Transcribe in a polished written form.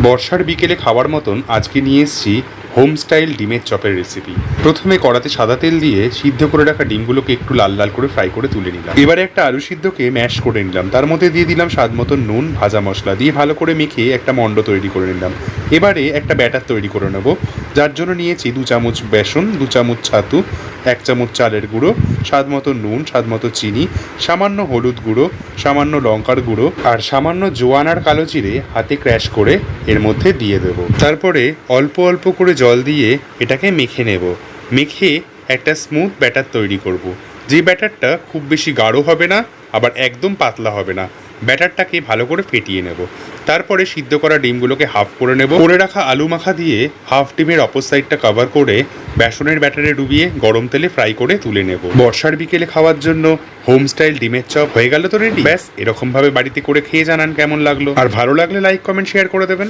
বর্ষার বিকেলে খাওয়ার মতন আজকে নিয়ে এসেছি হোম স্টাইল ডিমের চপের রেসিপি। প্রথমে কড়াতে সাদা তেল দিয়ে সিদ্ধ করে রাখা ডিমগুলোকে একটু লাল লাল করে ফ্রাই করে তুলে নিলাম। এবারে একটা আলু সিদ্ধকে ম্যাশ করে নিলাম, তার মধ্যে দিয়ে দিলাম স্বাদ মতো নুন, ভাজা মশলা দিয়ে ভালো করে মেখে একটা মণ্ড তৈরি করে নিলাম। এবারে একটা ব্যাটার তৈরি করে নেব, যার জন্য নিয়েছি 2 চামচ বেসন, 2 চামচ ছাতু, 1 চামচ চালের গুঁড়ো, স্বাদ মতো নুন, স্বাদ মতো চিনি, সামান্য হলুদ গুঁড়ো, সামান্য লঙ্কার গুঁড়ো আর সামান্য জোয়ান আর কালো জিরে হাতে ক্র্যাশ করে এর মধ্যে দিয়ে দেবো। তারপরে অল্প অল্প করে জল দিয়ে এটাকে মেখে নেব। মেখে একটা স্মুথ ব্যাটার তৈরি করব। যে ব্যাটারটা খুব বেশি গাঢ় হবে না, আবার একদম পাতলা হবে না। ব্যাটারটাকে ভালো করে ফেটিয়ে নেব। তারপরে সিদ্ধ করা ডিমগুলোকে হাফ করে নেব। করে রাখা আলু মাখা দিয়ে হাফ ডিমের অপর সাইডটা কভার করে বেসনের ব্যাটারে ডুবিয়ে গরম তেলে ফ্রাই করে তুলে নেব। বর্ষার বিকেলে খাওয়ার জন্য হোম স্টাইল ডিমের চপ হয়ে গেল তো রেডি। ব্যাস, এরকমভাবে বাড়িতে করে খেয়ে জানান কেমন লাগলো, আর ভালো লাগলে লাইক, কমেন্ট, শেয়ার করে দেবেন।